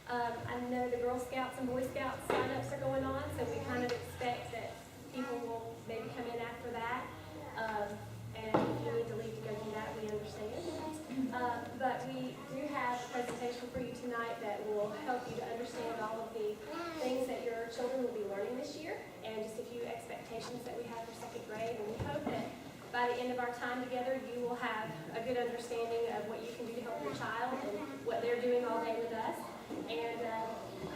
I know the Girl Scouts and Boy Scouts sign-ups are going on, so we kind of expect that people will maybe come in after that. And if you need to leave to go do that, we understand. But we do have a presentation for you tonight that will help you to understand all of the things that your children will be learning this year, and just a few expectations that we have for second grade. And we hope that by the end of our time together, you will have a good understanding of what you can do to help your child and what they're doing all day with us. And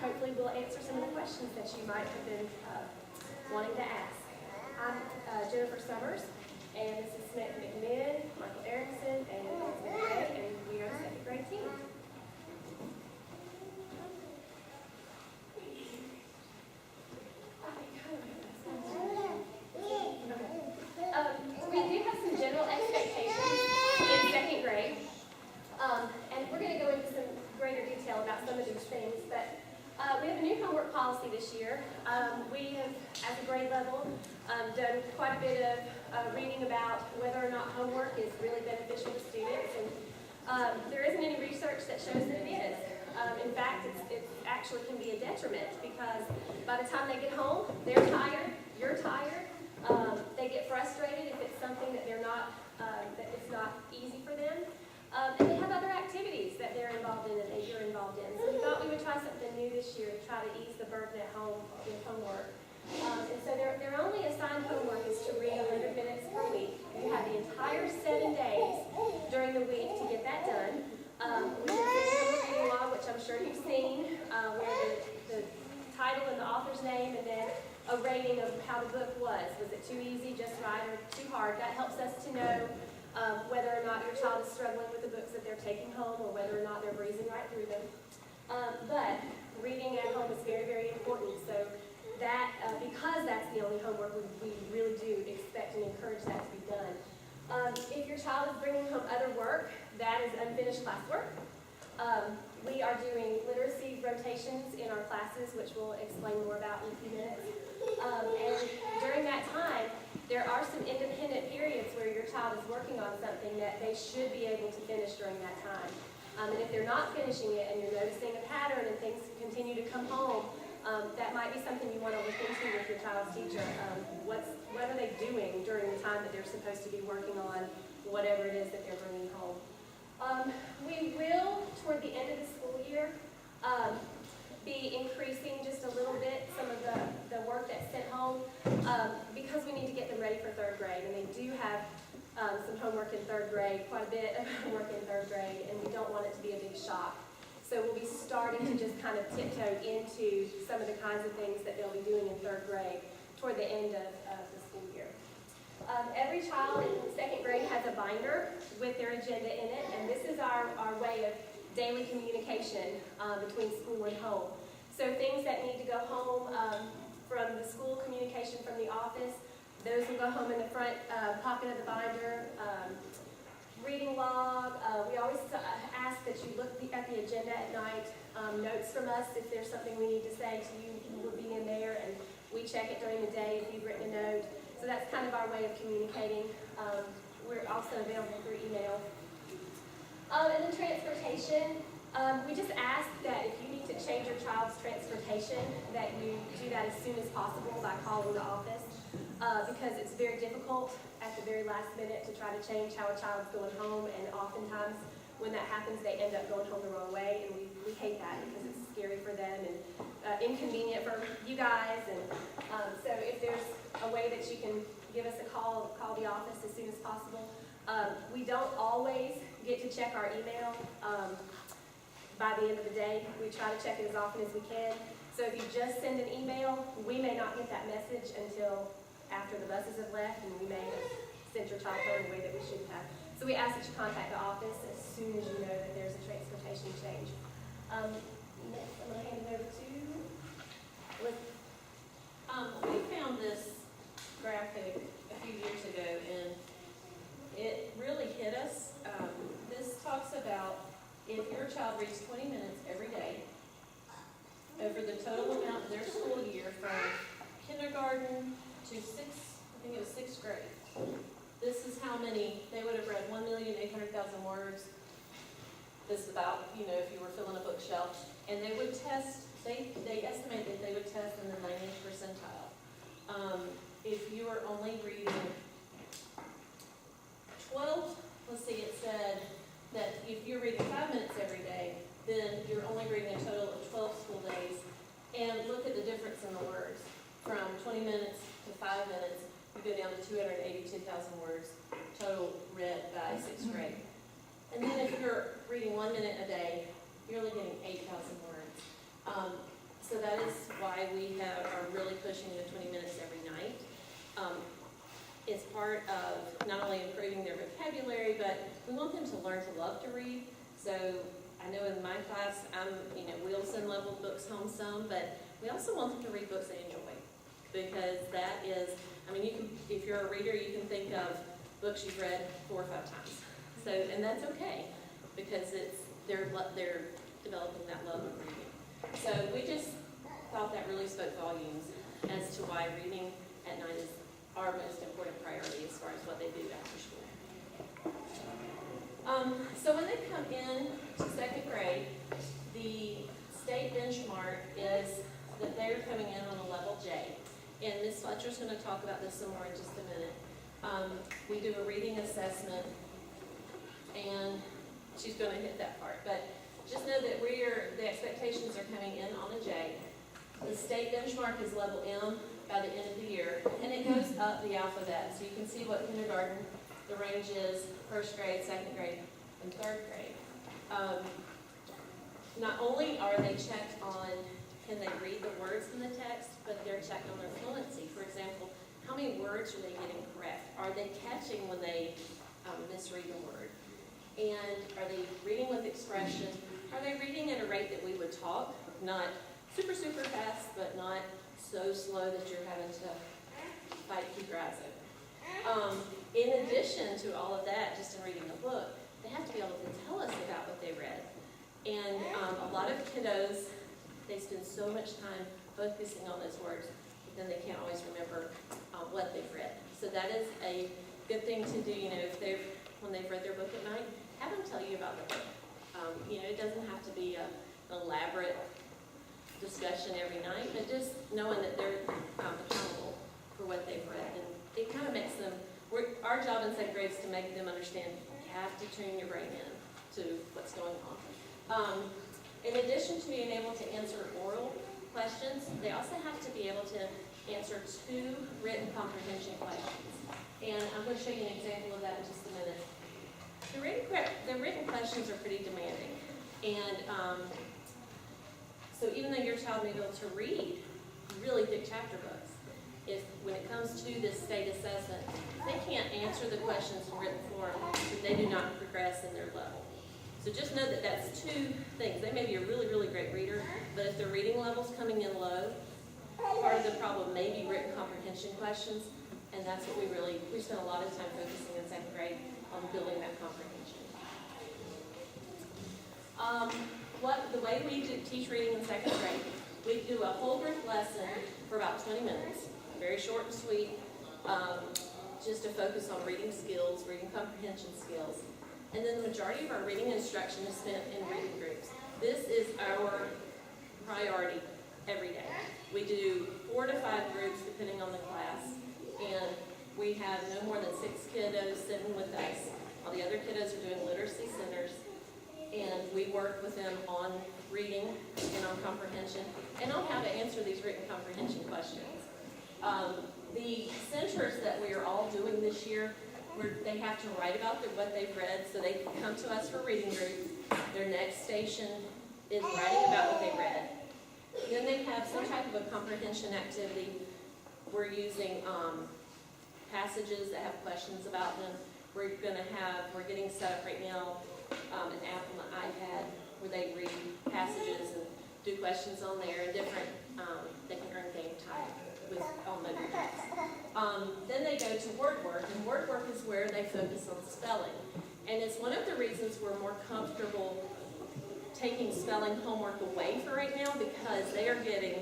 hopefully we'll answer some of the questions that you might have been wanting to ask. I'm Jennifer Summers, and this is Samantha McMinn, Michael Erickson, and Anthony Gray, and we are the second grade team. We do have some general expectations in second grade, and we're going to go into some greater detail about some of these things, but we have a new homework policy this year. We have, at the grade level, done quite a bit of reading about whether or not homework is really beneficial to students, and there isn't any research that shows that it is. In fact, it actually can be a detriment, because by the time they get home, they're tired, you're tired, they get frustrated if it's something that that it's not easy for them. And they have other activities that they're involved in and that you're involved in. So we thought we would try something new this year to try to ease the burden at home with homework. And so their only assigned homework is to read 100 minutes per week. You have the entire 7 days during the week to get that done. We have the reading log, which I'm sure you've seen, where the title and the author's name, and then a rating of how the book was. Was it too easy, just right, or too hard? That helps us to know whether or not your child is struggling with the books that they're taking home, or whether or not they're breezing right through them. But reading at home is very, very important. So that, because that's the only homework, we really do expect and encourage that to be done. If your child is bringing home other work, that is unfinished classwork. We are doing literacy rotations in our classes, which we'll explain more about in a few minutes. And during that time, there are some independent periods where your child is working on something that they should be able to finish during that time. And if they're not finishing it and you're noticing a pattern and things continue to come home, that might be something you want to look into with your child's teacher. What are they doing during the time that they're supposed to be working on whatever it is that they're bringing home? We will, toward the end of the school year, be increasing just a little bit some of the work that's sent home, because we need to get them ready for third grade, and they do have some homework in third grade, quite a bit of homework in third grade, and we don't want it to be a big shock. So we'll be starting to just kind of tiptoe into some of the kinds of things that they'll be doing in third grade toward the end of the school year. Every child in second grade has a binder with their agenda in it, and this is our way of daily communication between school and home. So things that need to go home from the school, communication from the office, those will go home in the front pocket of the binder. Reading log, we always ask that you look at the agenda at night. Notes from us, if there's something we need to say to you, will be in there, and we check it during the day if you've written a note. So that's kind of our way of communicating. We're also available through email. And then transportation, we just ask that if you need to change your child's transportation, that you do that as soon as possible by calling the office, because it's very difficult at the very last minute to try to change how a child's going home, and oftentimes when that happens, they end up going home the wrong way, and we hate that because it's scary for them and inconvenient for you guys. And so if there's a way that you can give us a call the office as soon as possible. We don't always get to check our email by the end of the day. We try to check it as often as we can. So if you just send an email, we may not get that message until after the buses have left, and we may have sent your child home the way that we should have. So we ask that you contact the office as soon as you know that there's a transportation change. Next, I'm going to hand it over to Liz. We found this graphic a few years ago, and it really hit us. This talks about if your child reads 20 minutes every day over the total amount of their school year from kindergarten to sixth grade. This is how many they would have read: 1,800,000 words. this about, you know, if you were filling a bookshelf, and they would test, they estimate that they would test in the 90th percentile. If you are only reading 12, let's see, it said that if you're reading 5 minutes every day, then you're only reading a total of 12 school days. And look at the difference in the words. From 20 minutes to 5 minutes, you go down to 282,000 words total read by 6th grade. And then if you're reading 1 minute a day, you're only getting 8,000 words. So that is why we are really pushing the 20 minutes every night. It's part of not only improving their vocabulary, but we want them to learn to love to read. So I know in my class, we'll send level books home some, but we also want them to read books they enjoy. Because that is, if you're a reader, you can think of books you've read 4 or 5 times. So, and that's okay, because they're developing that love of reading. So we just thought that really spoke volumes as to why reading at night is our most important priority as far as what they do after school. So when they come in to 2nd grade, the state benchmark is that they're coming in on a level J. And Ms. Fletcher's going to talk about this some more in just a minute. We do a reading assessment, and she's going to hit that part. But just know that the expectations are coming in on a J. The state benchmark is level M by the end of the year, and it goes up the alphabet. So you can see what kindergarten, the range is 1st grade, 2nd grade, and 3rd grade. Not only are they checked on can they read the words in the text, but they're checked on their fluency. For example, how many words are they getting correct? Are they catching when they misread a word? And are they reading with expression? Are they reading at a rate that we would talk? Not super, super fast, but not so slow that you're having to fight to keep your eyes open. In addition to all of that, just in reading a book, they have to be able to tell us about what they read. And a lot of kiddos, they spend so much time focusing on those words, but then they can't always remember what they've read. So that is a good thing to do, when they've read their book at night, have them tell you about the book. It doesn't have to be an elaborate discussion every night, but just knowing that they're accountable for what they've read. And it kind of makes them, our job in 2nd grade is to make them understand you have to tune your brain in to what's going on. In addition to being able to answer oral questions, they also have to be able to answer 2 written comprehension questions. And I'm going to show you an example of that in just a minute. The written questions are pretty demanding. And so even though your child may be able to read really thick chapter books, when it comes to this state assessment, they can't answer the questions in written form, then they do not progress in their level. So just know that that's 2 things. They may be a really, really great reader, but if their reading level's coming in low, part of the problem may be written comprehension questions, and that's what we spend a lot of time focusing in 2nd grade on building that comprehension. The way we teach reading in 2nd grade, we do a whole group lesson for about 20 minutes, very short and sweet, just to focus on reading skills, reading comprehension skills. And then the majority of our reading instruction is spent in reading groups. This is our priority every day. We do 4 to 5 groups depending on the class, and we have no more than 6 kiddos sitting with us. All the other kiddos are doing literacy centers, and we work with them on reading and on comprehension and on how to answer these written comprehension questions. The centers that we are all doing this year, they have to write about what they've read, so they can come to us for reading groups. Their next station is writing about what they read. Then they have some type of a comprehension activity. We're using passages that have questions about them. We're getting set up right now an app on the iPad where they read passages and do questions on there and different, they can earn game time on mobile apps. Then they go to word work, and word work is where they focus on spelling. And it's one of the reasons we're more comfortable taking spelling homework away for right now, because they are getting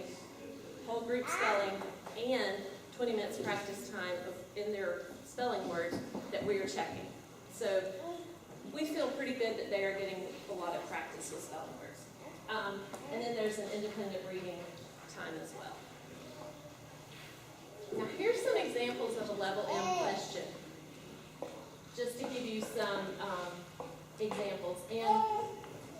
whole group spelling and 20 minutes practice time in their spelling words that we are checking. So we feel pretty good that they are getting a lot of practice with spelling words. And then there's an independent reading time as well. Now here's some examples of a level M question, just to give you some examples. And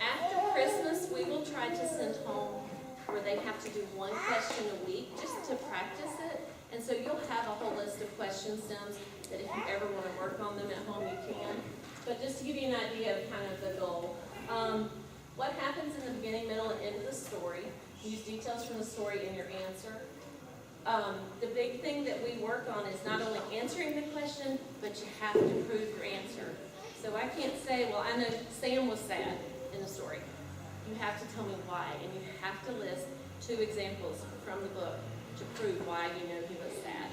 after Christmas, we will try to send home where they have to do one question a week just to practice it. And so you'll have a whole list of question stems that if you ever want to work on them at home, you can. But just to give you an idea of kind of the goal. What happens in the beginning, middle, and end of the story? Use details from the story in your answer. The big thing that we work on is not only answering the question, but you have to prove your answer. So I can't say, well, I know Sam was sad in the story. You have to tell me why, and you have to list 2 examples from the book to prove why you know he was sad.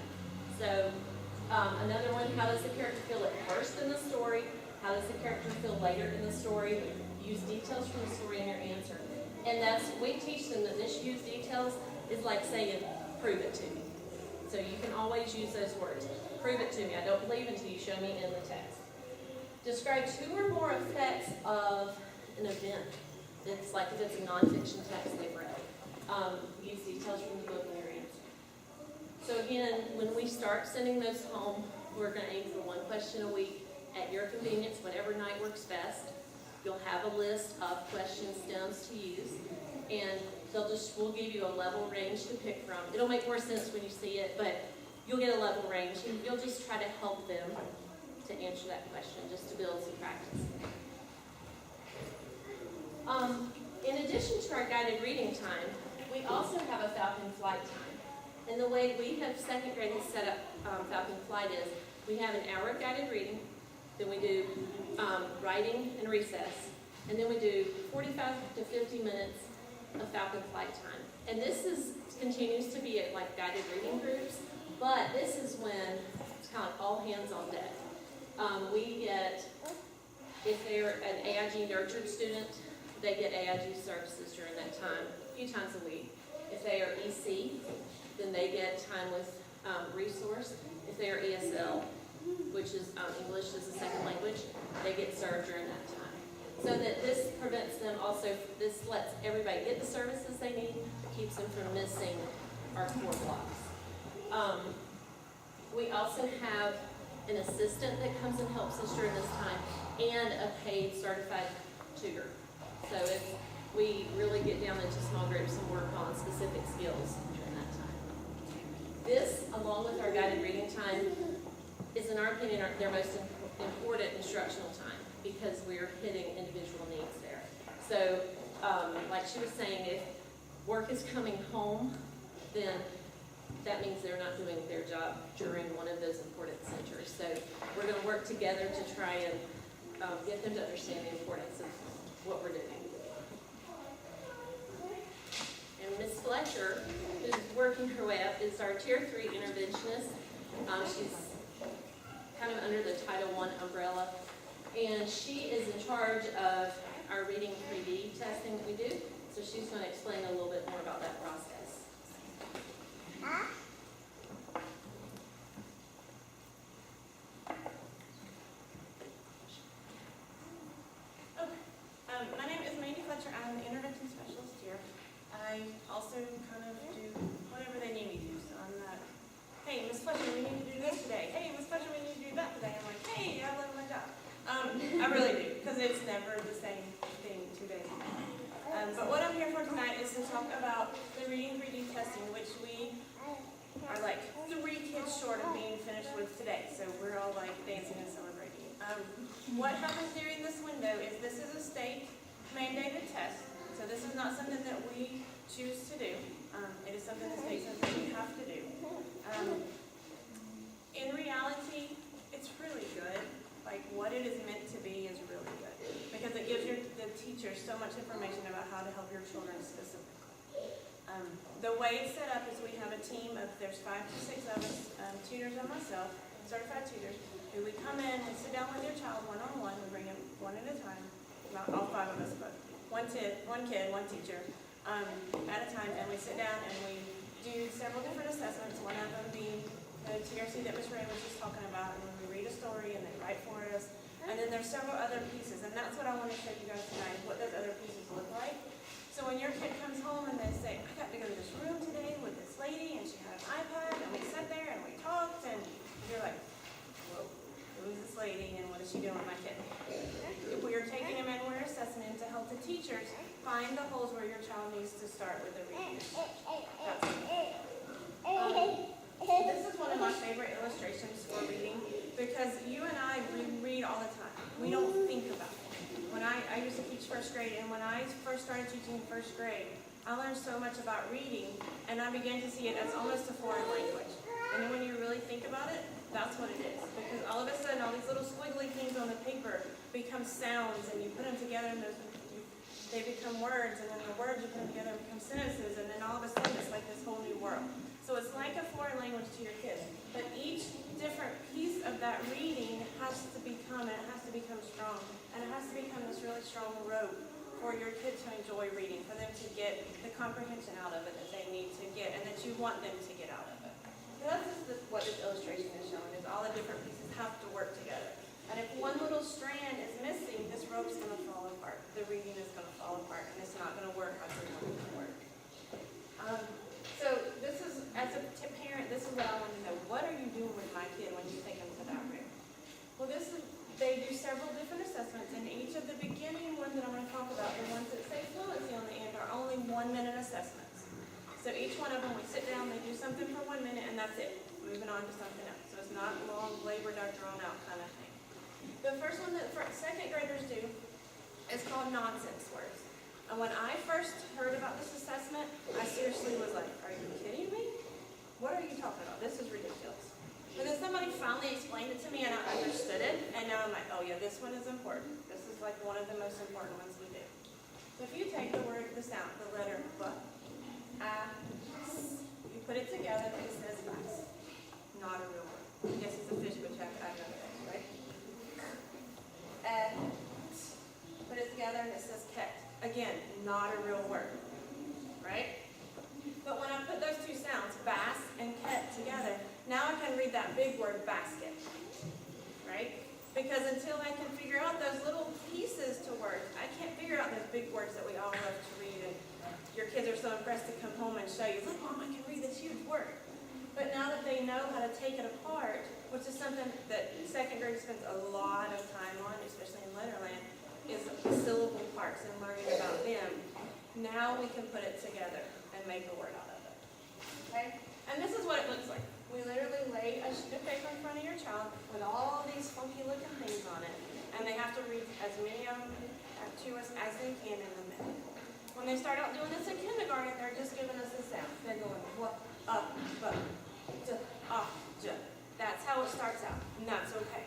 So another one, how does the character feel at first in the story? How does the character feel later in the story? Use details from the story in your answer. And we teach them that this use details is like saying, prove it to me. So you can always use those words. Prove it to me. I don't believe until you show me in the text. Describe 2 or more effects of an event. It's like if it's a nonfiction text they've read. Use details from the book in your answer. So again, when we start sending those home, we're going to aim for 1 question a week at your convenience, whatever night works best. You'll have a list of question stems to use, and we'll give you a level range to pick from. It'll make more sense when you see it, but you'll get a level range, and you'll just try to help them to answer that question, just to build some practice. In addition to our guided reading time, we also have a Falcon Flight time. And the way we have 2nd grade has set up Falcon Flight is we have an hour of guided reading, then we do writing and recess, and then we do 45 to 50 minutes of Falcon Flight time. And this continues to be at like guided reading groups, but this is when it's kind of like all hands on deck. We get, if they're an AIG nurtured student, they get AIG services during that time, a few times a week. If they are EC, then they get time with resource. If they are ESL, which is English as a second language, they get served during that time. So that this prevents them also, this lets everybody get the services they need, keeps them from missing our core blocks. We also have an assistant that comes and helps us during this time, and a paid certified tutor. So if we really get down into small groups and work on specific skills during that time. This, along with our guided reading time, is in our opinion their most important instructional time, because we're hitting individual needs there. So, like she was saying, if work is coming home, then that means they're not doing their job during one of those important centers. So we're going to work together to try and get them to understand the importance of what we're doing. And Ms. Fletcher, who's working her way up, is our Tier 3 interventionist. She's kind of under the Title I umbrella. And she is in charge of our Reading 3D testing that we do. So she's going to explain a little bit more about that process. My name is Mandy Fletcher. I'm the intervention specialist here. I also kind of do whatever they need me to. So I'm not, hey, Miss Fletcher, we need to do this today. Hey, Miss Fletcher, we need to do that today. I'm like, hey, I love my job. I really do, because it's never the same thing 2 days ago. But what I'm here for tonight is to talk about the Reading 3D testing, which we are like 3 kids short of being finished with today. So we're all like dancing and celebrating. What happens during this window is this is a state mandated test. So this is not something that we choose to do. It is something the state says that we have to do. In reality, it's really good. Like what it is meant to be is really good, because it gives the teacher so much information about how to help your children specifically. The way it's set up is we have a team of, there's 5 to 6 of us, tutors and myself, certified tutors, who we come in and sit down with your child one-on-one. We bring them one at a time, not all 5 of us, but one kid, one teacher, at a time, and we sit down and we do several different assessments, one of them being the TRC that Ms. Ray was just talking about, and when we read a story and they write for us, and then there's several other pieces, and that's what I want to show you guys tonight, what those other pieces teachers, find the holes where your child needs to start with the reading. That's it. This is one of my favorite illustrations for reading because you and I read all the time. We don't think about it. When I used to teach first grade, and when I first started teaching first grade, I learned so much about reading, and I began to see it as almost a foreign language. And then when you really think about it, that's what it is. Because all of a sudden, all these little squiggly things on the paper become sounds, and you put them together, and they become words, and then the words you put them together become sentences, and then all of a sudden, it's like this whole new world. So it's like a foreign language to your kids. But each different piece of that reading has to become strong. And it has to become this really strong rope for your kids to enjoy reading, for them to get the comprehension out of it that they need to get, and that you want them to get out of it. So that's just what this illustration is showing, is all the different pieces have to work together. And if one little strand is missing, this rope's going to fall apart. The reading is going to fall apart, and it's not going to work like we want it to work. So this is, as a parent, this is what I want to know. What are you doing with my kid when you take them to that room? Well, they do several different assessments, and each of the beginning ones that I'm going to talk about, the ones that say fluency on the end, are only 1-minute assessments. So each one of them, we sit down, they do something for 1 minute, and that's it. Moving on to something else. So it's not long, labored out, drawn out kind of thing. The first one that second graders do is called nonsense words. And when I first heard about this assessment, I seriously was like, are you kidding me? What are you talking about? This is ridiculous. But then somebody finally explained it to me and I understood it. And now I'm like, oh yeah, this one is important. This is like one of the most important ones we do. So if you take the sound, the letter B, you put it together and it says bass. Not a real word. Yes, it's a fish, but check it, I know that, right? Put it together and it says ket. Again, not a real word, right? But when I put those two sounds, bass and ket, together, now I can read that big word, basket, right? Because until I can figure out those little pieces to words, I can't figure out those big words that we all love to read. And your kids are so impressed to come home and show you, look, Mom, I can read this huge word. But now that they know how to take it apart, which is something that second grade spends a lot of time on, especially in Letterland, is the syllable parts and learning about them. Now we can put it together and make a word out of it. Okay? And this is what it looks like. We literally lay a sheet of paper in front of your child with all these funky looking things on it, and they have to read as many of them to us as they can in the minute. When they start out doing this in kindergarten, they're just giving us the sounds. They're going what, up, but, j, j. That's how it starts out, and that's okay.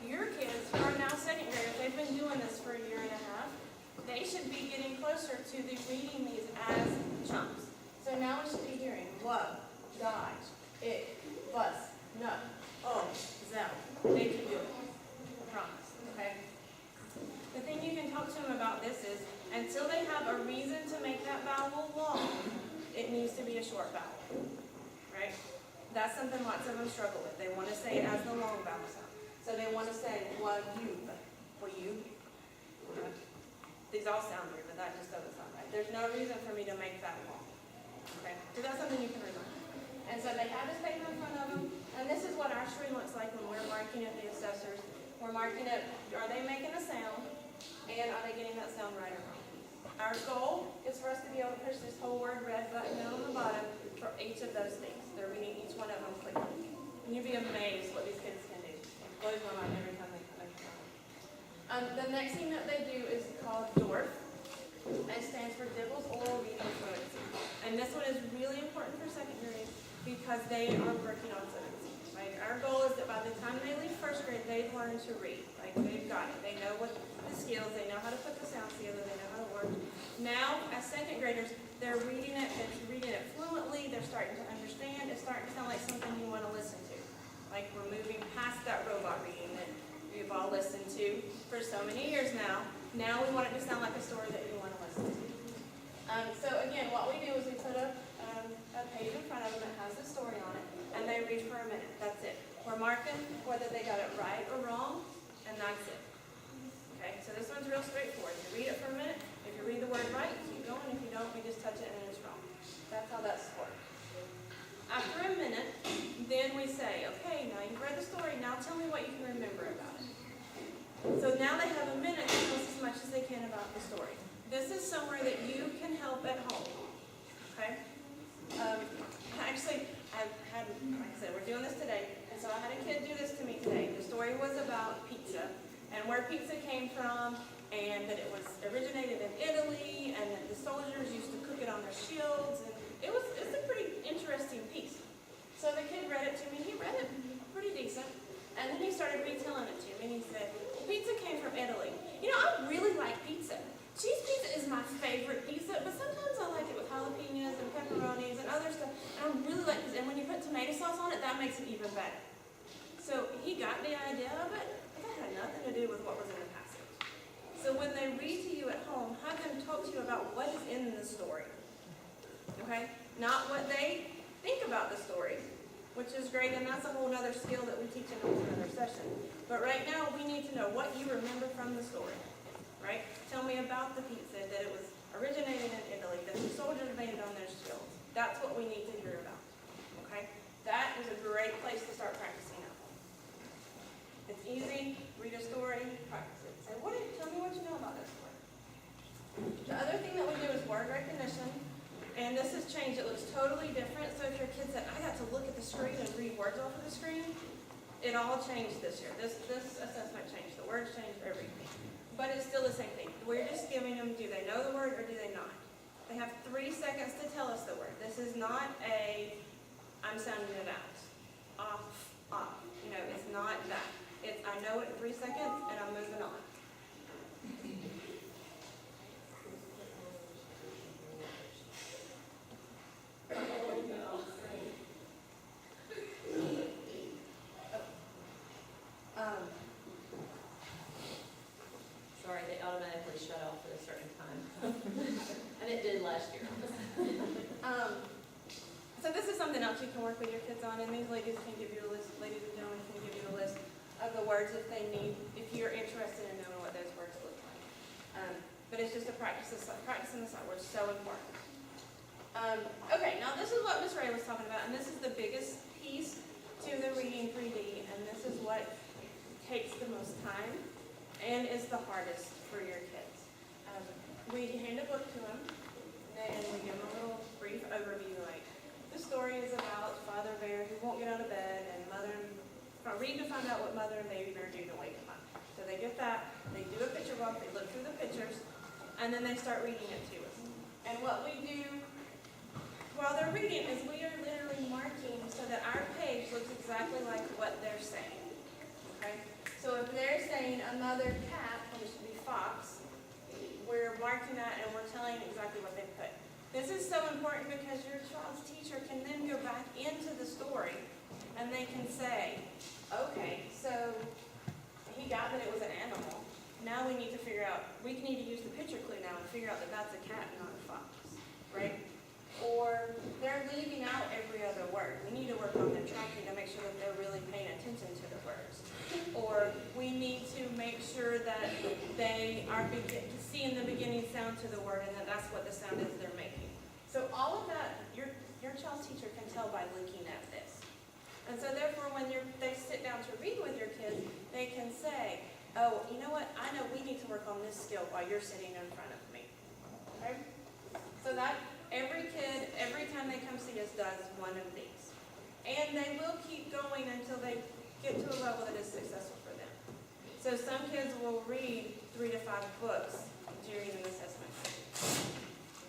Your kids who are now second graders, they've been doing this for a year and a half. They should be getting closer to reading these as chunks. So now we should be hearing wub, dodge, it, bus, nut, zell. They can do it. I promise. Okay? The thing you can talk to them about this is, until they have a reason to make that vowel long, it needs to be a short vowel. Right? That's something lots of them struggle with. They want to say it as the long vowel sound. So they want to say, well, you. These all sound weird, but that just doesn't sound right. There's no reason for me to make that long. Okay? So that's something you can remember. And so they have this paper in front of them, and this is what our screen looks like when we're marking up the assessors. We're marking up, are they making a sound, and are they getting that sound right or wrong? Our goal is for us to be able to push this whole word red button down on the bottom for each of those things. They're reading each one of them quickly. And you'd be amazed what these kids can do. It blows my mind every time they come out. The next thing that they do is called DORF. It stands for Dibble's Oral Reading Fluency. And this one is really important for second grade because they are working on fluency. Like, our goal is that by the time they leave first grade, they've learned to read. Like, they've got it. They know what the skills, they know how to put the sounds together, they know how to work. Now, as second graders, they're reading it fluently, they're starting to understand, it's starting to sound like something you want to listen to. Like, we're moving past that robot reading that we've all listened to for so many years now. Now we want it to sound like a story that you want to listen to. So again, what we do is we put a page in front of them that has the story on it, and they read for a minute. That's it. We're marking whether they got it right or wrong, and that's it. Okay, so this one's real straightforward. You read it for a minute. If you read the word right, keep going. If you don't, we just touch it and it's wrong. That's how that's scored. After a minute, then we say, okay, now you've read the story. Now tell me what you can remember about it. So now they have a minute to tell us as much as they can about the story. this is somewhere that you can help at home, okay? Actually, like I said, we're doing this today, and so I had a kid do this to me today. The story was about pizza, and where pizza came from, and that it was originated in Italy, and that the soldiers used to cook it on their shields, and it's a pretty interesting piece. So the kid read it to me, he read it pretty decent, and then he started retelling it to me, and he said, well, pizza came from Italy. You know, I really like pizza. Cheese pizza is my favorite pizza, but sometimes I like it with jalapenos and pepperonis and other stuff, and I really like this. And when you put tomato sauce on it, that makes it even better. So he got the idea of it, but that had nothing to do with what was in the passage. So when they read to you at home, have them talk to you about what is in the story, okay? Not what they think about the story, which is great, and that's a whole other skill that we teach in another session. But right now, we need to know what you remember from the story, right? Tell me about the pizza, that it was originated in Italy, that the soldiers made it on their shields. That's what we need to hear about, okay? That is a great place to start practicing at home. It's easy, read a story, practice it. Say, tell me what you know about that story. The other thing that we do is word recognition. And this has changed. It looks totally different. So if your kid said, I got to look at the screen and read words off of the screen, it all changed this year. This assessment changed. The words changed, everything. But it's still the same thing. We're just giving them, do they know the word or do they not? They have 3 seconds to tell us the word. This is not I'm sounding it out. Off. You know, it's not that. It's, I know it in 3 seconds and I'm moving on. Sorry, they automatically shut off at a certain time. And it did last year. So this is something else you can work with your kids on, and these ladies can give you a list, ladies and gentlemen can give you a list of the words that they need if you're interested in knowing what those words look like. But it's just a practicing the sight words, so important. Okay, now this is what Miss Ray was talking about, and this is the biggest piece to the reading 3D, and this is what takes the most time and is the hardest for your kids. We hand a book to them, and we give them a little brief overview, like, the story is about Father Bear who won't get out of bed, and read to find out what Mother and Baby Bear do to wake him up. So they get that, they do a picture book, they look through the pictures, and then they start reading it to us. And what we do while they're reading is we are literally marking so that our page looks exactly like what they're saying, okay? So if they're saying a mother cat, which should be fox, we're marking that and we're telling exactly what they put. This is so important because your child's teacher can then go back into the story and they can say, okay, so he got that it was an animal. Now we need to figure out, we need to use the picture clue now and figure out that that's a cat, not a fox, right? Or they're leaving out every other word. We need to work on their tracking to make sure that they're really paying attention to the words. Or we need to make sure that they are seeing the beginning sound to the word and that that's what the sound is they're making. So all of that, your child's teacher can tell by looking at this. And so therefore when they sit down to read with your kids, they can say, oh, you know what, I know we need to work on this skill while you're sitting in front of me. Okay? So that every kid, every time they come see us, does one of these. And they will keep going until they get to a level that is successful for them. So some kids will read 3 to 5 books during an assessment.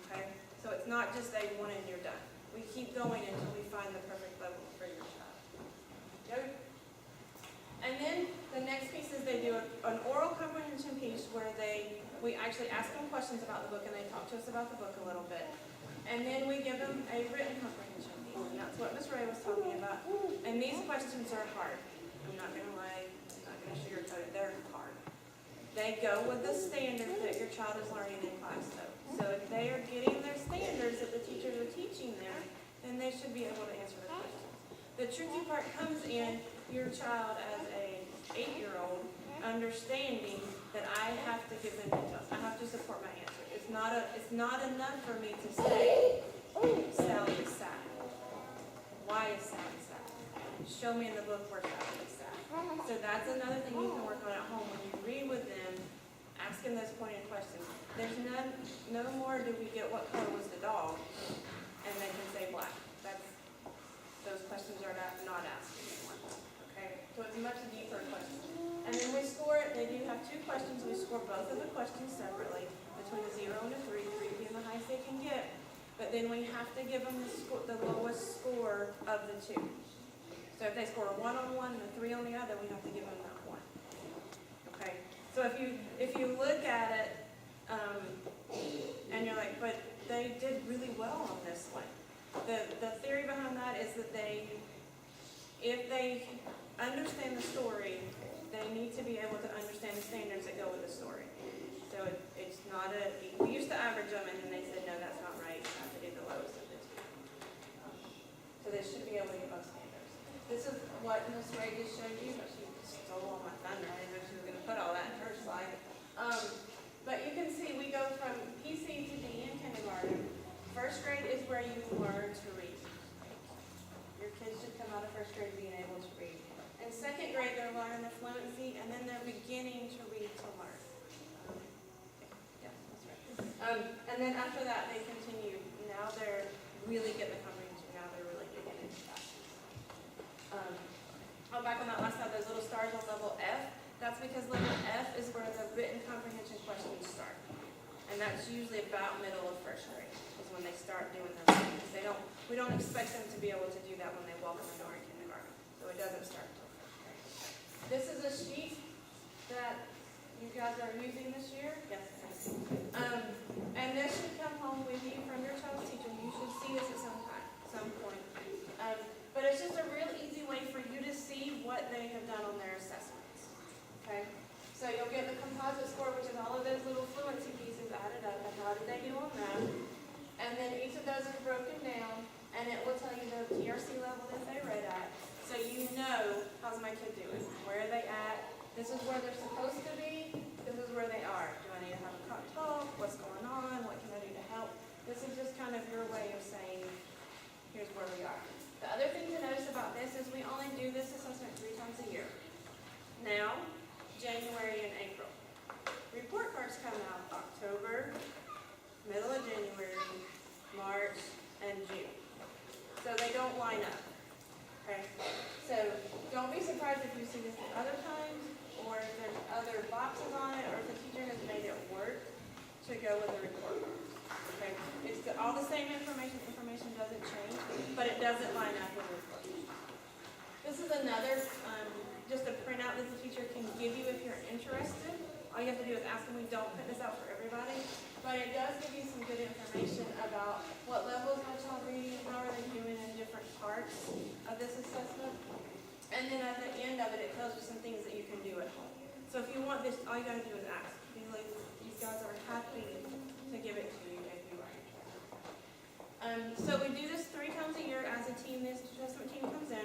Okay? So it's not just a one and you're done. We keep going until we find the perfect level for your child. Okay? And then the next piece is they do an oral comprehension piece where we actually ask them questions about the book and they talk to us about the book a little bit. And then we give them a written comprehension piece, and that's what Ms. Ray was talking about. And these questions are hard. I'm not going to lie, I'm not going to sugarcoat it, they're hard. They go with the standards that your child is learning in class, though. So if they are getting their standards that the teachers are teaching them, then they should be able to answer the questions. The tricky part comes in your child as a 8-year-old understanding that I have to give them details. I have to support my answer. It's not enough for me to say, Sally is sad. Why is Sally sad? Show me in the book where Sally is sad. So that's another thing you can work on at home when you read with them asking those pointed questions. There's no more do we get what color was the dog, and they can say black. Those questions are not asked anymore, okay? So it's a much deeper question. And then we score it, they do have 2 questions, we score both of the questions separately, between a 0 and a 3 being the highest they can get. But then we have to give them the lowest score of the 2. So if they score a 1 on one and a 3 on the other, we have to give them that 1. Okay? So if you look at it, and you're like, but they did really well on this one. The theory behind that is that if they understand the story, they need to be able to understand the standards that go with the story. So it's not we used to average them, and then they said, no, that's not right, you have to do the lowest of the 2. So they should be able to get both standards. This is what Ms. Ray just showed you, but she stole all my thunder. I didn't know she was going to put all that in her slide. But you can see we go from PC to D in kindergarten. First grade is where you learn to read. Your kids should come out of first grade being able to read. In second grade, they're learning the fluency, and then they're beginning to read to learn. Yeah, that's right. And then after that, they continue. Now they're really getting the comprehension. Now they're really getting into that. Back on that last slide, those little stars on level F, that's because level F is where the written comprehension questions start. And that's usually about middle of first grade, is when they start doing their writing. We don't expect them to be able to do that when they walk in the door in kindergarten. So it doesn't start until first grade. This is a sheet that you guys are using this year. Yes. And this should come home with you from your child's teacher. You should see this at some point. But it's just a real easy way for you to see what they have done on their assessments. Okay? So you'll get the composite score, which is all of those little fluency pieces added up, and how did they do on that. And then each of those is broken down, and it will tell you the TRC level that they read at. So you know, how's my kid doing? Where are they at? This is where they're supposed to be. This is where they are. Do I need to have a talk? What's going on? What can I do to help? This is just kind of your way of saying, here's where we are. The other thing to notice about this is we only do this assessment 3 times a year. Now, January and April. Report cards come out October, middle of January, March, and June. So they don't line up. Okay? So don't be surprised if you see this at other times, or if there's other boxes on it, or if the teacher has made it work to go with the report cards. Okay? It's all the same information. Information doesn't change, but it doesn't line up with the report. This is another just a printout that the teacher can give you if you're interested. All you have to do is ask them. We don't print this out for everybody, but it does give you some good information about what levels my child reading, how are they doing in different parts of this assessment. And then at the end of it, it tells you some things that you can do at home. So if you want this, all you got to do is ask. Be like, these guys are happy to give it to you if you are interested. So we do this 3 times a year as a team. This assessment team comes in.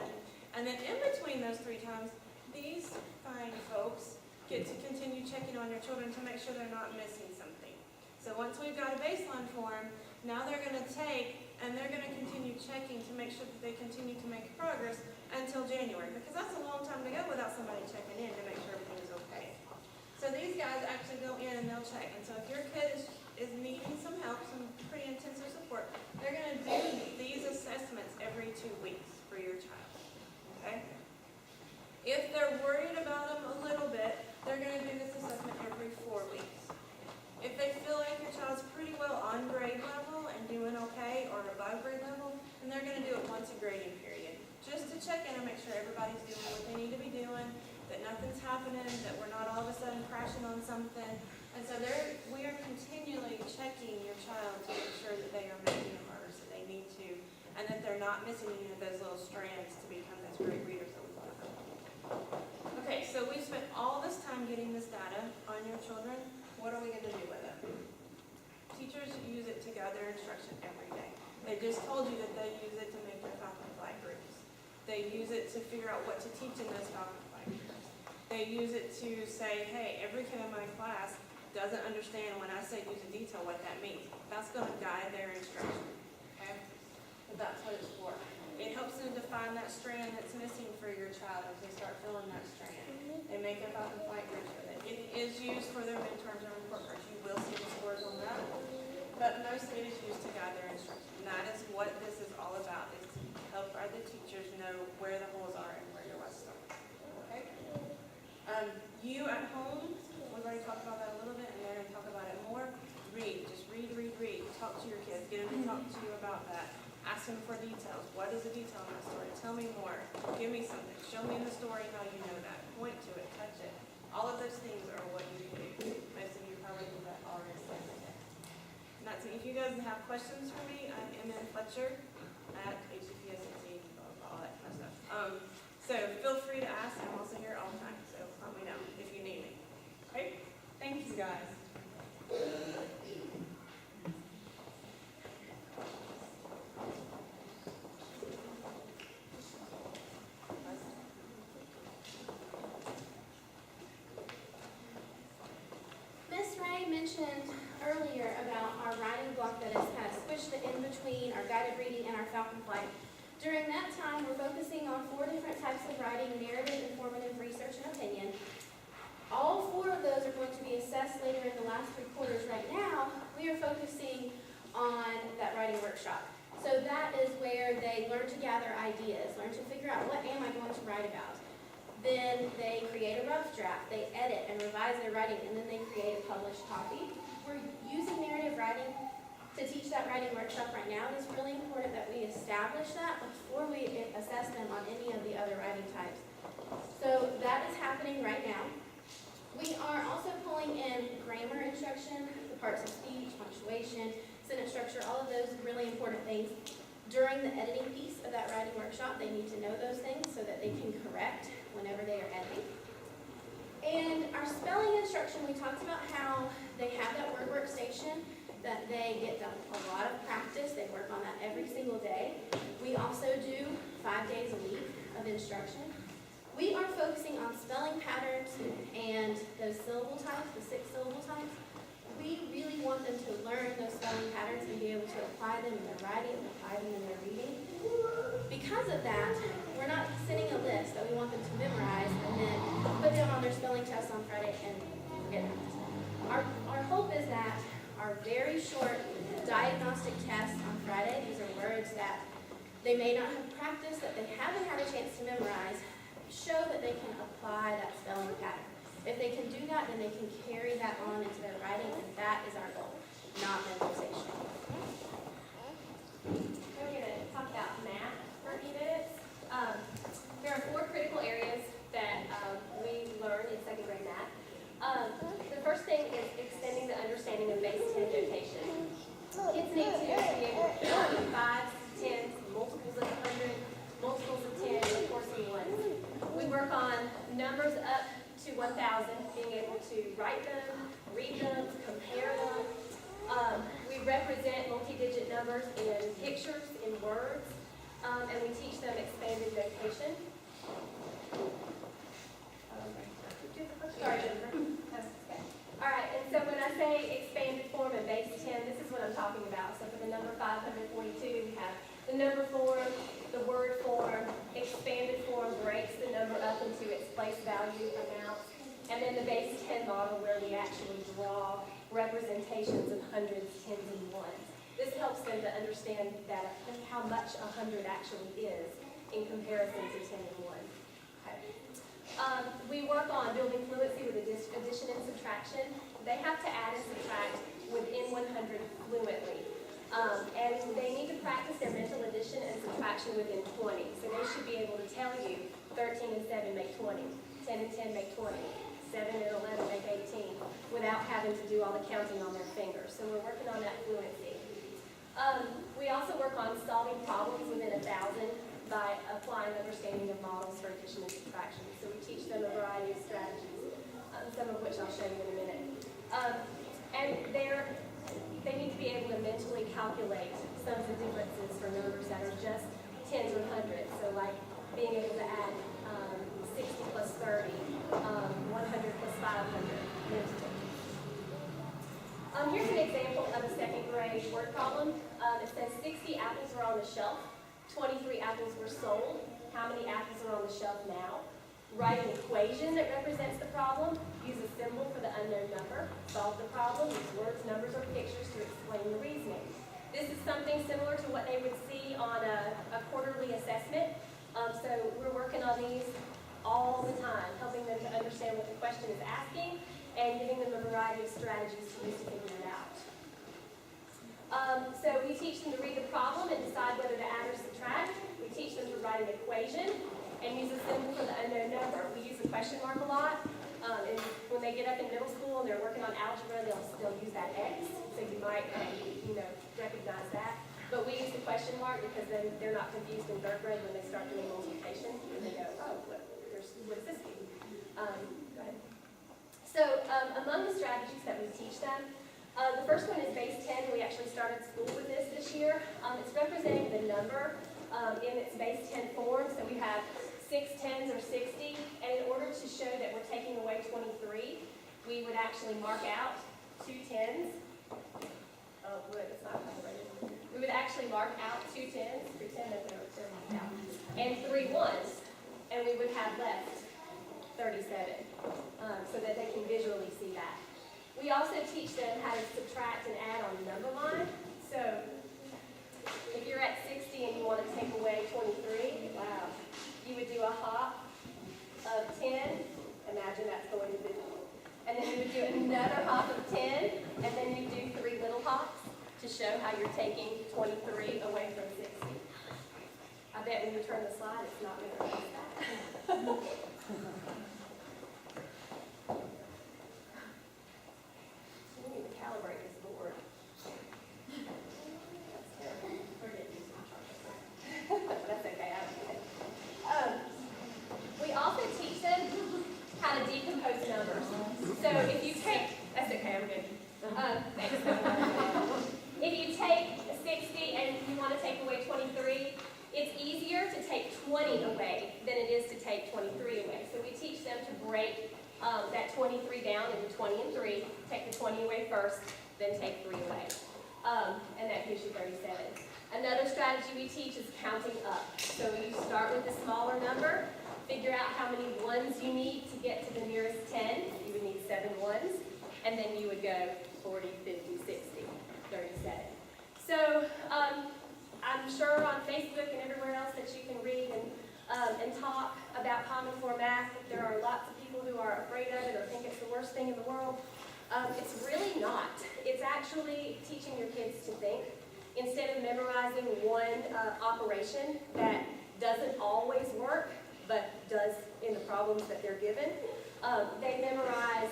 And then in between those 3 times, these fine folks get to continue checking on your children to make sure they're not missing something. So once we've got a baseline for them, now they're going to take and they're going to continue checking to make sure that they continue to make progress until January, because that's a long time to go without somebody checking in to make sure everything is okay. So these guys actually go in and they'll check. And so if your kid is needing some help, some pretty intensive support, they're going to do these assessments every 2 weeks for your child. Okay? If they're worried about them a little bit, they're going to do this assessment every 4 weeks. If they feel like your child's pretty well on grade level and doing okay or above grade level, then they're going to do it once a grading period, just to check in and make sure everybody's doing what they need to be doing, that nothing's happening, that we're not all of a sudden crashing on something. And so we are continually checking your child to make sure that they are making the progress that they need to, and that they're not missing any of those little strands to become those great readers that we want to have. Okay, so we spent all this time getting this data on your children. What are we going to do with it? Teachers use it to guide their instruction every day. They just told you that they use it to make their Falcon Flag groups. They use it to figure out what to teach in those Falcon Flag groups. They use it to say, hey, every kid in my class doesn't understand when I say use in detail what that means. That's going to guide their instruction. Okay? But that's what it's for. It helps them define that strand that's missing for your child as they start filling that strand. They make a Falcon Flag group where they It is used for their midterms and report cards. You will see the scores on that. But mostly it is used to guide their instruction. And that is what this is all about, is to help other teachers know where the holes are and where your West are. Okay? You at home, we've already talked about that a little bit, and they're going to talk about it more. Read. Just read, read, read. Talk to your kids. Get them to talk to you about that. Ask them for details. What is the detail in the story? Tell me more. Give me something. Show me in the story how you know that. Point to it. Touch it. All of those things are what you can do. Most of you probably do that already. And that's it. If you guys have questions for me, I'm MN Fletcher at HCPSAT, all that kind of stuff. So feel free to ask. I'm also here all the time, so let me know if you need me. Okay? Thank you, guys. Miss Ray mentioned earlier about our writing block that is kind of squished in between our guided reading and our Falcon Flight. During that time, we're focusing on 4 different types of writing: narrative, informative, research, and opinion. All 4 of those are going to be assessed later in the last 3 quarters. Right now, we are focusing on that writing workshop. So that is where they learn to gather ideas, learn to figure out, what am I going to write about? Then they create a rough draft, they edit and revise their writing, and then they create a published copy. We're using narrative writing to teach that writing workshop right now. It is really important that we establish that before we assess them on any of the other writing types. So that is happening right now. We are also pulling in grammar instruction, the parts of speech, punctuation, sentence structure, all of those really important things. During the editing piece of that writing workshop, they need to know those things so that they can correct whenever they are editing. And our spelling instruction, we talked about how they have that word workstation that they get done a lot of practice. They work on that every single day. We also do 5 days a week of instruction. We are focusing on spelling patterns and those syllable types, the 6 syllable types. We really want them to learn those spelling patterns and be able to apply them in their writing, apply them in their reading. Because of that, we're not sending a list that we want them to memorize and then put them on their spelling test on Friday and forget it. Our hope is that our very short diagnostic tests on Friday, these are words that they may not have practiced, that they haven't had a chance to memorize, show that they can apply that spelling pattern. If they can do that, then they can carry that on into their writing, and that is our goal, not memorization. We're going to talk about math for a few minutes. There are 4 critical areas that we learn in 2nd grade math. The first thing is extending the understanding of base 10 notation. Kids need to be able to count 5s, 10s, multiples of 100, multiples of 10, and of course in ones. We work on numbers up to 1,000, being able to write them, read them, compare them. We represent multi-digit numbers in pictures, in words, and we teach them expanded notation. Sorry, Jennifer. Okay. All right, and so when I say expanded form and base 10, this is what I'm talking about. So for the number 542, we have the number form, the word form. Expanded form breaks the number up into its place value amount. And then the base 10 model, where we actually draw representations of hundreds, tens, and ones. This helps them to understand that how much 100 actually is in comparison to 10 and 1. Okay. We work on building fluency with addition and subtraction. They have to add and subtract within 100 fluently. And they need to practice their mental addition and subtraction within 20. So they should be able to tell you 13 and 7 make 20, 10 and 10 make 20, 7 and 11 make 18, without having to do all the counting on their fingers. So we're working on that fluency. We also work on solving problems within 1,000 by applying understanding of models for addition and subtraction. So we teach them a variety of strategies, some of which I'll show you in a minute. And they need to be able to mentally calculate sums and differences for numbers that are just tens or hundreds. So like being able to add 60 plus 30, 100 plus 500 mentally. Here's an example of a 2nd grade word problem. It says 60 apples were on the shelf, 23 apples were sold. How many apples are on the shelf now? Write an equation that represents the problem. Use a symbol for the unknown number. Solve the problem. Use words, numbers, or pictures to explain the reasoning. This is something similar to what they would see on a quarterly assessment. So we're working on these all the time, helping them to understand what the question is asking and giving them a variety of strategies to use to figure it out. So we teach them to read the problem and decide whether to add or subtract. We teach them to write an equation and use a symbol for the unknown number. We use a question mark a lot. And when they get up in middle school and they're working on algebra, they'll use that X. So you might, recognize that. But we use the question mark because then they're not confused in third grade when they start doing multiplication. And they go, oh, what does this mean? Go ahead. So among the strategies that we teach them, the first one is base 10. We actually started school with this year. It's representing the number in its base 10 form. So we have 6 tens or 60. And in order to show that we're taking away 23, we would actually mark out 2 tens. Oh, good, it's not highlighted. We would actually mark out 2 tens, pretend that they're marked out, and 3 ones. And we would have left 37, so that they can visually see that. We also teach them how to subtract and add on the number line. So if you're at 60 and you want to take away 23, wow, you would do a hop of 10. Imagine that's going to visual. And then you would do another hop of 10, and then you do 3 little hops to show how you're taking 23 away from 60. I bet when you turn the slide, it's not going to realize that. We need to calibrate this board. That's terrible. Forget you. That's okay, I don't get it. We also teach them how to decompose numbers. So if you take, that's okay, I'm good. If you take 60 and you want to take away 23, it's easier to take 20 away than it is to take 23 away. So we teach them to break that 23 down into 20 and 3, take the 20 away first, then take 3 away. And that gives you 37. Another strategy we teach is counting up. So you start with the smaller number, figure out how many ones you need to get to the nearest 10. You would need 7 ones. And then you would go 40, 50, 60, 37. So I'm sure on Facebook and everywhere else that you can read and talk about Common Core math, there are lots of people who are afraid of it or think it's the worst thing in the world. It's really not. It's actually teaching your kids to think. Instead of memorizing one operation that doesn't always work, but does in the problems that they're given, they memorize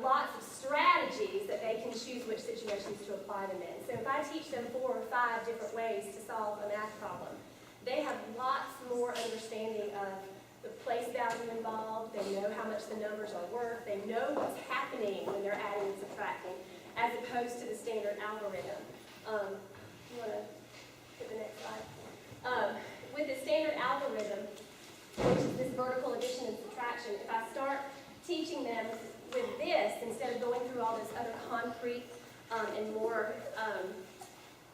lots of strategies that they can choose which situations to apply them in. So if I teach them 4 or 5 different ways to solve a math problem, they have lots more understanding of the place value involved. They know how much the numbers are worth. They know what's happening when they're adding and subtracting, as opposed to the standard algorithm. You want to get the next slide? With the standard algorithm, which is this vertical addition and subtraction, if I start teaching them with this, instead of going through all this other concrete and more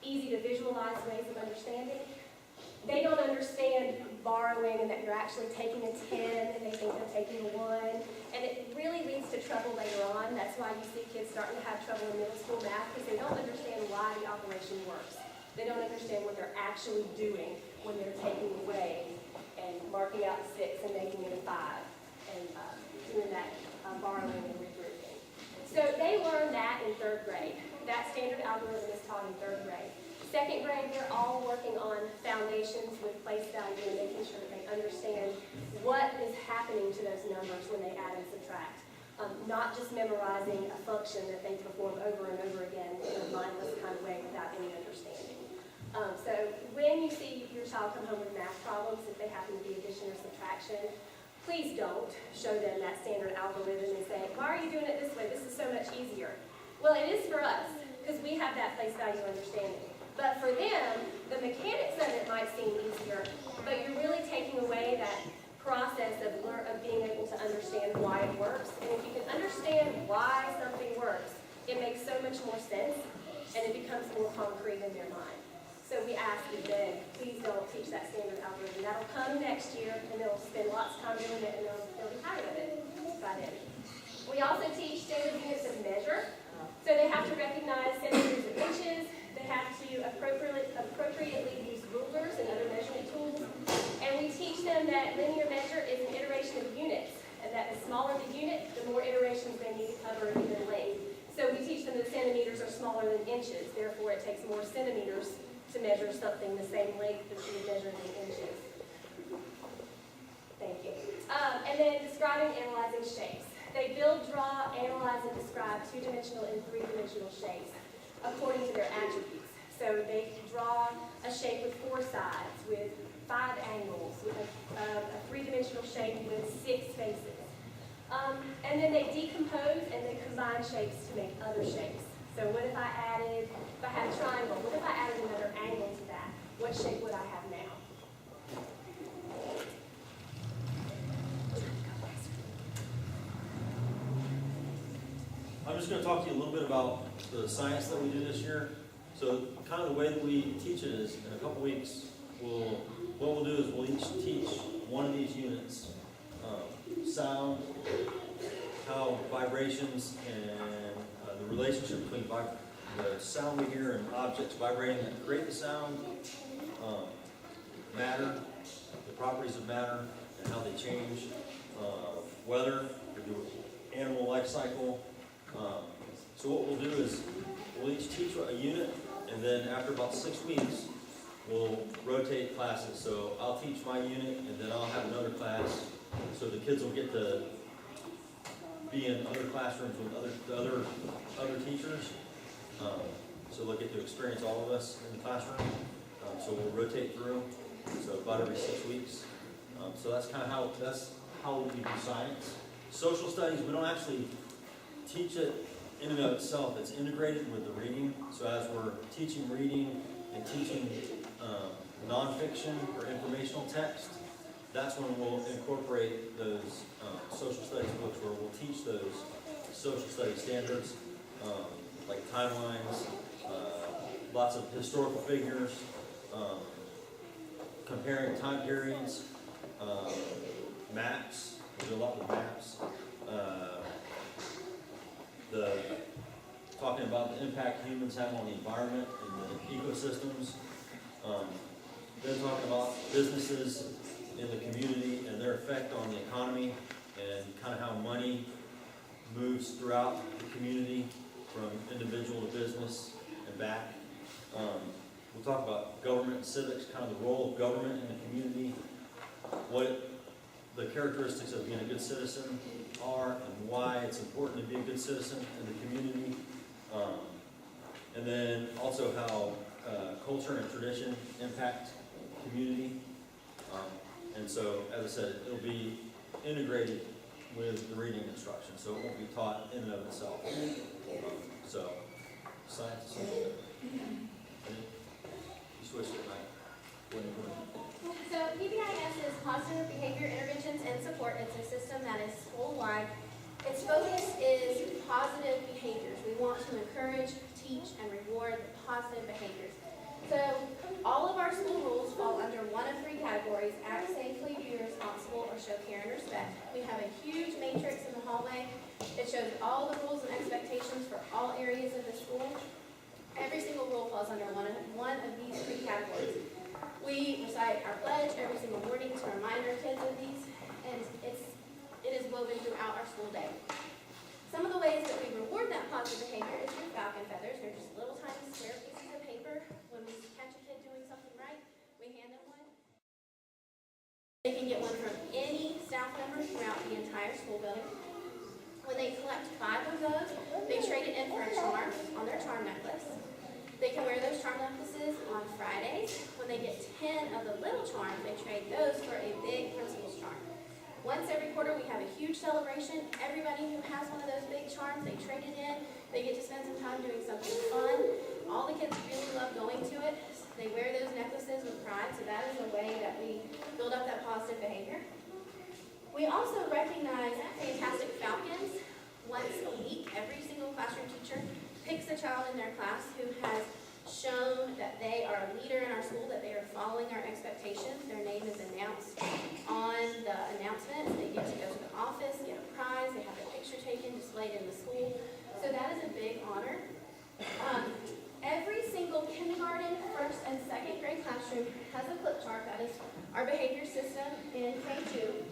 easy to visualize ways of understanding, they don't understand borrowing and that you're actually taking a 10 and they think they're taking a 1. And it really leads to trouble later on. That's why you see kids starting to have trouble in middle school math, because they don't understand why the operation works. They don't understand what they're actually doing when they're taking away and marking out the 6 and making it a 5 and doing that borrowing and regrouping. So they learn that in 3rd grade. That standard algorithm is taught in 3rd grade. 2nd grade, they're all working on foundations with place value and making sure that they understand what is happening to those numbers when they add and subtract. Not just memorizing a function that they perform over and over again in a mindless kind of way without any understanding. So when you see your child come home with math problems, if they happen to be addition or subtraction, please don't show them that standard algorithm and say, why are you doing it this way? This is so much easier. Well, it is for us, because we have that place value understanding. But for them, the mechanics of it might seem easier, but you're really taking away that process of being able to understand why it works. And if you can understand why something works, it makes so much more sense, and it becomes more concrete in their mind. So we ask and beg, please don't teach that standard algorithm. That'll come next year, and they'll spend lots of time doing it, and they'll be tired of it by then. We also teach standard units of measure. So they have to recognize centimeters and inches. They have to appropriately use rulers and other measurement tools. And we teach them that linear measure is an iteration of units, and that the smaller the unit, the more iterations they need to cover in given length. So we teach them that centimeters are smaller than inches, therefore it takes more centimeters to measure something the same length that you would measure in inches. Thank you. And then describing and analyzing shapes. They build, draw, analyze, and describe two-dimensional and three-dimensional shapes according to their attributes. So they draw a shape with 4 sides, with 5 angles, with a three-dimensional shape with 6 faces. And then they decompose and they combine shapes to make other shapes. So what if I had a triangle? What if I added another angle to that? What shape would I have now? I'm just going to talk to you a little bit about the science that we do this year. So kind of the way that we teach it is in a couple weeks, what we'll do is we'll each teach one of these units, sound, how vibrations and the relationship between the sound we hear and objects vibrating that create the sound, matter, the properties of matter and how they change, weather, animal life cycle. So what we'll do is we'll each teach a unit, and then after about 6 weeks, we'll rotate classes. So I'll teach my unit, and then I'll have another class. So the kids will get to be in other classrooms with other teachers. So they'll get to experience all of us in the classroom. So we'll rotate through. So about every 6 weeks. So that's kind of how we do science. Social studies, we don't actually teach it in and of itself. It's integrated with the reading. So as we're teaching reading and teaching nonfiction or informational text, that's when we'll incorporate those social studies books where we'll teach those social studies standards, like timelines, lots of historical figures, comparing time periods, maps. We do a lot with maps. Talking about the impact humans have on the environment and the ecosystems. Then talking about businesses in the community and their effect on the economy and kind of how money moves throughout the community from individual to business and back. We'll talk about government and civics, kind of the role of government in the community, what the characteristics of being a good citizen are and why it's important to be a good citizen in the community. And then also how culture and tradition impact community. And so, as I said, it'll be integrated with the reading instruction, so it won't be taught in and of itself. So, science is something that you switched it, right? So PBIS is Positive Behavior Interventions and Support. It's a system that is school-wide. Its focus is positive behaviors. We want to encourage, teach, and reward positive behaviors. So all of our school rules fall under one of 3 categories: act safely, be responsible, or show care and respect. We have a huge matrix in the hallway. It shows all the rules and expectations for all areas of the school. Every single rule falls under one of these 3 categories. We recite our pledge every single morning to remind our kids of these, and it is woven throughout our school day. Some of the ways that we reward that positive behavior is through falcon feathers. They're just little tiny square pieces of paper. When we catch a kid doing something right, we hand them one. They can get one from any staff member throughout the entire school building. When they collect 5 of those, they trade it in for a charm on their charm necklace. They can wear those charm necklaces on Fridays. When they get 10 of the little charms, they trade those for a big principal's charm. Once every quarter, we have a huge celebration. Everybody who has one of those big charms, they trade it in. They get to spend some time doing something fun. All the kids really love going to it. They wear those necklaces with pride, so that is a way that we build up that positive behavior. We also recognize Fantastic Falcons once a week. Every single classroom teacher picks a child in their class who has shown that they are a leader in our school, that they are following our expectations. Their name is announced on the announcements. They get to go to the office, get a prize, they have their picture taken, displayed in the school. So that is a big honor. Every single kindergarten, first and second grade classroom has a flip chart. That is our behavior system in K2.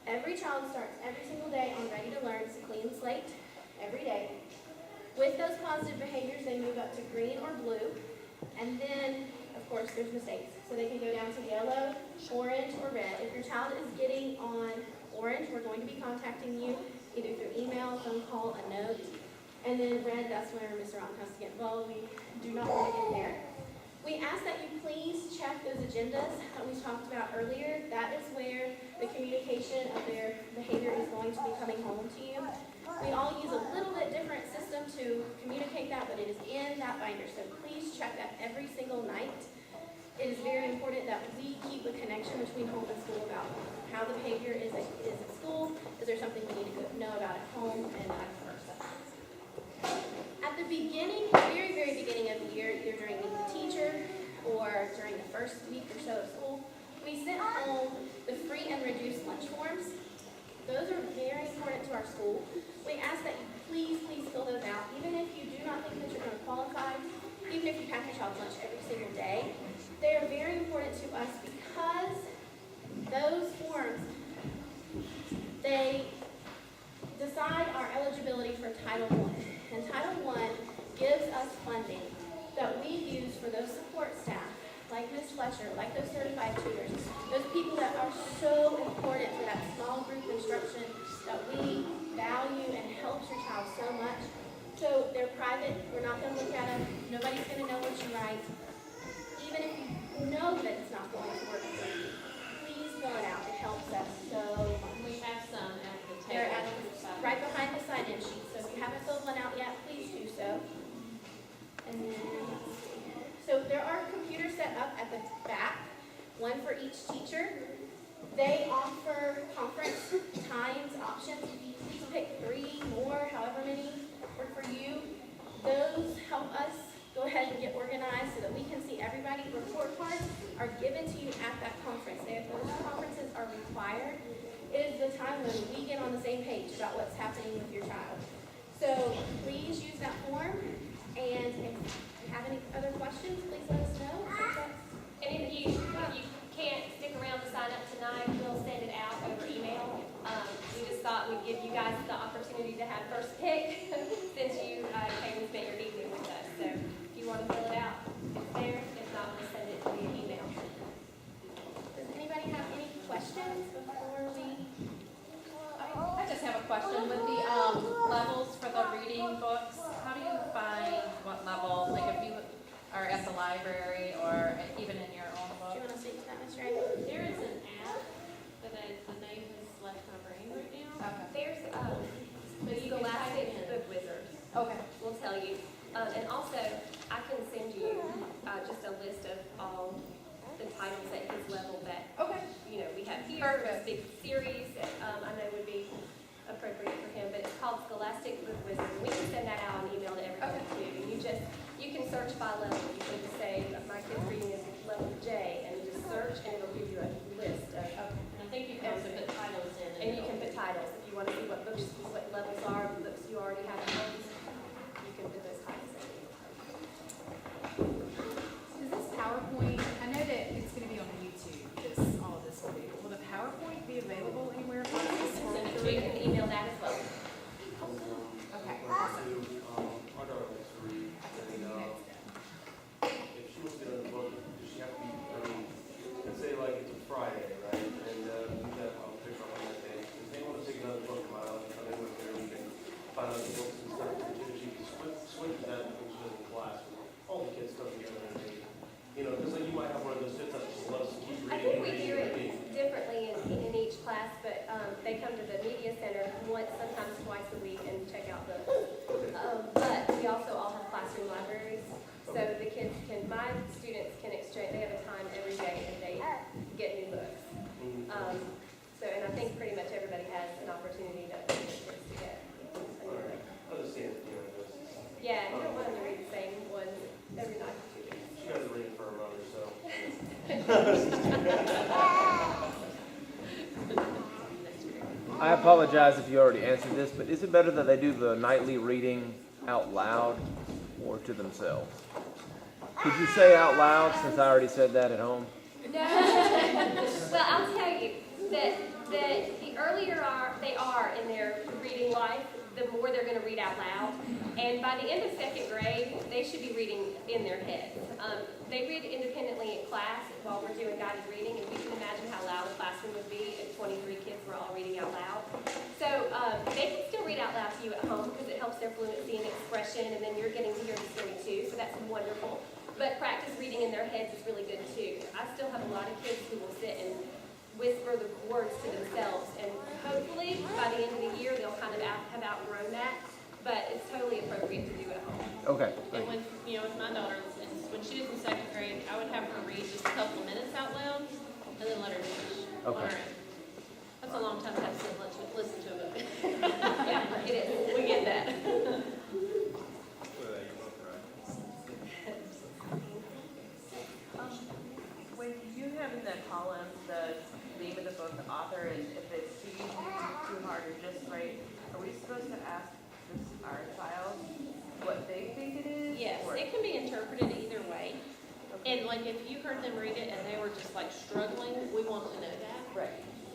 Every child starts every single day on Ready to Learn. It's a clean slate every day. With those positive behaviors, they move up to green or blue. And then, of course, there's mistakes. So they can go down to yellow, orange, or red. If your child is getting on orange, we're going to be contacting you either through email, phone call, a note. And then red, that's where Mr. Allen has to get involved. We do not want to get in there. We ask that you please check those agendas that we talked about earlier. That is where the communication of their behavior is going to be coming home to you. We all use a little bit different system to communicate that, but it is in that binder. So please check that every single night. It is very important that we keep a connection between home and school about how the behavior is at school. Is there something we need to know about at home, and vice versa. At the beginning, very, very beginning of the year, either during Meet the Teacher or during the first week or so of school, we sent home the free and reduced lunch forms. Those are very important to our school. We ask that you please fill those out, even if you do not think that you're going to qualify, even if you pack your child's lunch every single day. They are very important to us because those forms, they decide our eligibility for Title I. And Title I gives us funding that we use for those support staff, like Ms. Fletcher, like those certified tutors, those people that are so important for that small group instruction that we value and helps your child so much. So they're private, we're not going to look at them, nobody's going to know what you write. Even if you know that it's not going to work for you, please fill it out, it helps us so much. We have some at the They're table. right behind the sign-in sheet, so if you haven't filled one out yet, please do so. And then, let's see. So there are computers set up at the back, one for each teacher. They offer conference times, options. Please pick 3 more, however many work for you. Those help us go ahead and get organized so that we can see everybody. Report cards are given to you at that conference. Those conferences are required. It is the time when we get on the same page about what's happening with your child. So please use that form, and if you have any other questions, please let us know. And if you can't stick around to sign up tonight, we'll send it out over email. We just thought we'd give you guys the opportunity to have first pick since you came and spent your evening with us. So if you want to fill it out, it's there. If not, we'll send it via email. Does anybody have any questions before we? I just have a question with the levels for the reading books. How do you find what level, like if you are at the library or even in your own Do book? you want to speak to that, Ms. Ray? There is an app, but the name has left my brain right now. There's But you can type Scholastic it in. Book Wizard. Okay. We'll tell you. And also, I can send you just a list of all the titles at his level that, Okay. we have here. Perfect. This big series that I know would be appropriate for him, but it's called Scholastic Book Wizard. We can send that out on email to everybody too. And you can search by level. You can just say, my kid's reading is level J, and you just search, and it'll give you a list of, And I think you can also put titles in. and you can put titles. If you want to see what books, what levels are, the books you already have at home, you can put those titles in. Is this PowerPoint, I know that it's gonna be on YouTube, all of this will be, will the PowerPoint be available anywhere for us? Send it to you. You can email that as well. Okay. My daughter likes to read, and if she wants to get on the book, does she have to be, let's say like it's a Friday, right? And we have a picture on that day. If they want to take another book, they want to go there, we can find out the books and stuff. I apologize if you already answered this, but is it better that they do the nightly reading out loud or to themselves? Could you say out loud since I already said that at home? No. Well, I'll tell you that the earlier they are in their reading life, the more they're going to read out loud. And by the end of second grade, they should be reading in their heads. They read independently in class while we're doing guided reading, and you can imagine how loud a classroom would be if 23 kids were all reading out loud. So they can still read out loud to you at home because it helps their fluency and expression, and then you're getting to hear the story too, so that's wonderful. But practice reading in their heads is really good too. I still have a lot of kids who will sit and whisper the words to themselves, and hopefully by the end of the year they'll kind of have outgrown that. But it's totally appropriate to do at home. Okay. And when, with my daughter, when she was in second grade, I would have her read just a couple of minutes out loud and then let her finish on her Okay. own. That's a long time to have to listen to a movie. Yeah, it is. We get that. When you have in the column the name of the book, the author, and if it's too easy, too hard, or just right, are we supposed to ask our child what they think it is? Yes, or- it can be interpreted either way. And like if you heard them read it and they were just like struggling, we want to know that. Right.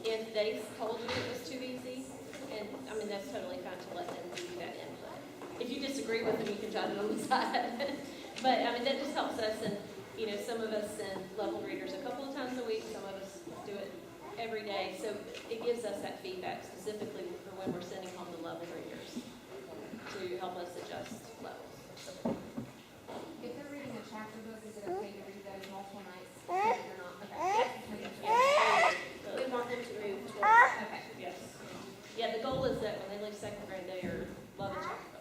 If they told you it was too easy, and I mean, that's totally fine to let them give you that input. If you disagree with them, you can jot it on the side. But I mean, that just helps us, and some of us send level readers a couple of times a week, some of us do it every day. So it gives us that feedback specifically for when we're sending home the level readers to help us adjust levels. If they're reading a chapter book, is it okay to read those multiple nights? Or not? Okay. We want them to move towards. Okay. Yes. Yeah, the goal is that when they leave second grade, they are loving chapter